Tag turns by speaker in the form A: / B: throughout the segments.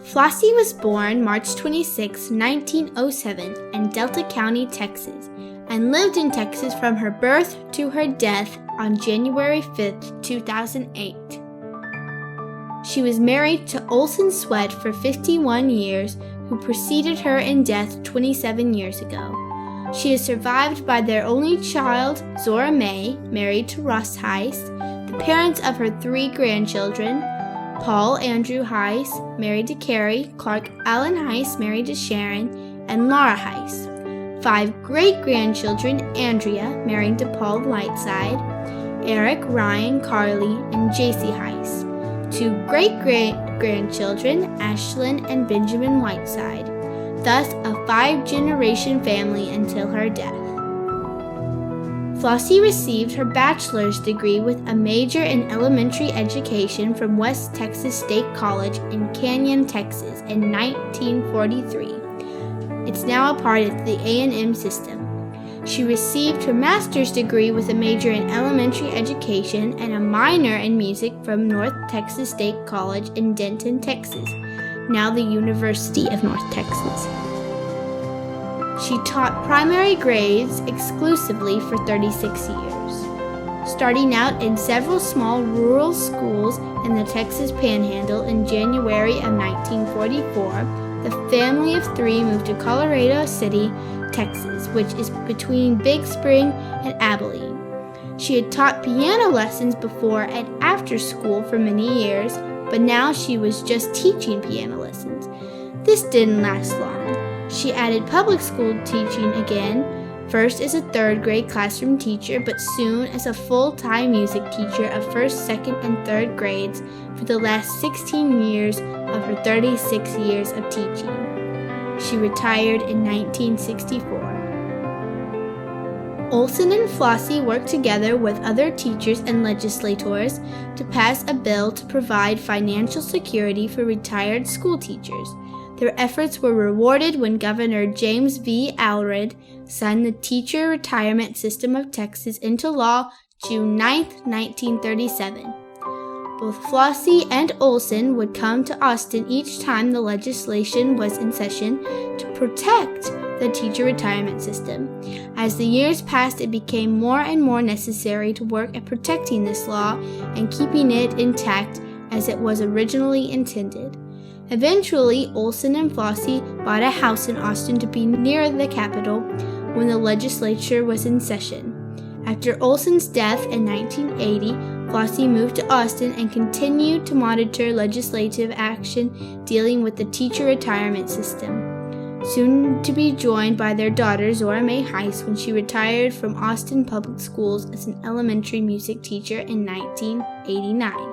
A: Flossie was born March 26, 1907 in Delta County, Texas, and lived in Texas from her birth to her death on January 5, 2008. She was married to Flossie Sweat for 51 years, who preceded her in death 27 years ago. She is survived by their only child, Zora Mae, married to Russ Heiss, the parents of her 3 grandchildren, Paul Andrew Heiss, married to Carrie, Clark Allen Heiss, married to Sharon, and Laura Heiss. 5 great-grandchildren, Andrea, married to Paul Whiteside, Eric, Ryan, Carly, and JC Heiss. 2 great-great-grandchildren, Ashlyn and Benjamin Whiteside. Thus a 5-generation family until her death. Flossie received her bachelor's degree with a major in elementary education from West Texas State College in Canyon, Texas in 1943. It's now a part of the A&M system. She received her master's degree with a major in elementary education and a minor in music from North Texas State College in Denton, Texas, now the University of North Texas. She taught primary grades exclusively for 36 years. Starting out in several small rural schools in the Texas Panhandle in January of 1944, the family of 3 moved to Colorado City, Texas, which is between Big Spring and Abilene. She had taught piano lessons before and after school for many years, but now she was just teaching piano lessons. This didn't last long. She added public school teaching again, first as a 3rd grade classroom teacher, but soon as a full-time music teacher of 1st, 2nd, and 3rd grades for the last 16 years of her 36 years of teaching. She retired in 1964. Olson and Flossie worked together with other teachers and legislators to pass a bill to provide financial security for retired school teachers. Their efforts were rewarded when Governor James V. Allred signed the Teacher Retirement System of Texas into law June 9, 1937. Both Flossie and Olson would come to Austin each time the legislation was in session to protect the teacher retirement system. As the years passed, it became more and more necessary to work at protecting this law and keeping it intact as it was originally intended. Eventually, Olson and Flossie bought a house in Austin to be near the Capitol when the legislature was in session. After Olson's death in 1980, Flossie moved to Austin and continued to monitor legislative action dealing with the teacher retirement system, soon to be joined by their daughter Zora Mae Heiss when she retired from Austin Public Schools as an elementary music teacher in 1989.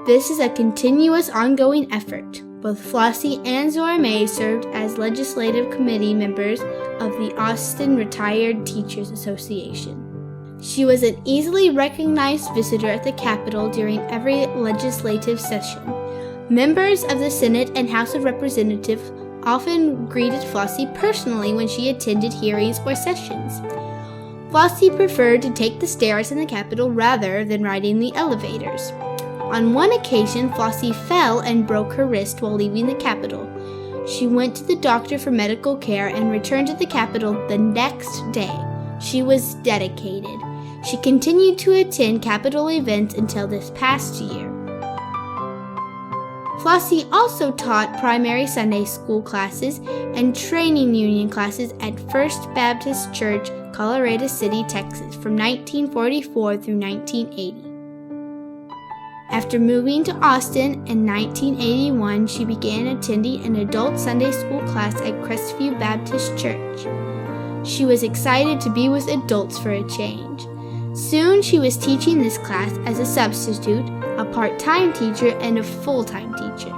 A: This is a continuous, ongoing effort. Both Flossie and Zora Mae served as legislative committee members of the Austin Retired Teachers Association. She was an easily recognized visitor at the Capitol during every legislative session. Members of the Senate and House of Representatives often greeted Flossie personally when she attended hearings or sessions. Flossie preferred to take the stairs in the Capitol rather than riding the elevators. On one occasion, Flossie fell and broke her wrist while leaving the Capitol. She went to the doctor for medical care and returned to the Capitol the next day. She was dedicated. She continued to attend Capitol events until this past year. Flossie also taught primary Sunday school classes and training union classes at First Baptist Church, Colorado City, Texas, from 1944 through 1980. After moving to Austin in 1981, she began attending an adult Sunday school class at Crestview Baptist Church. She was excited to be with adults for a change. Soon she was teaching this class as a substitute, a part-time teacher, and a full-time teacher.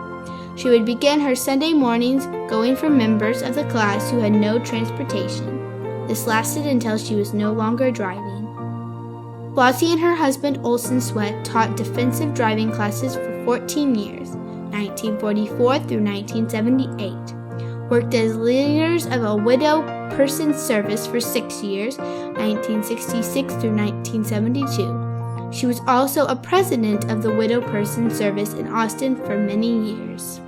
A: She would begin her Sunday mornings going for members of the class who had no transportation. This lasted until she was no longer driving. Flossie and her husband Olson Sweat taught defensive driving classes for 14 years, 1944 through 1978. Worked as leaders of a widow person service for 6 years, 1966 through 1972. She was also a president of the widow person service in Austin for many years.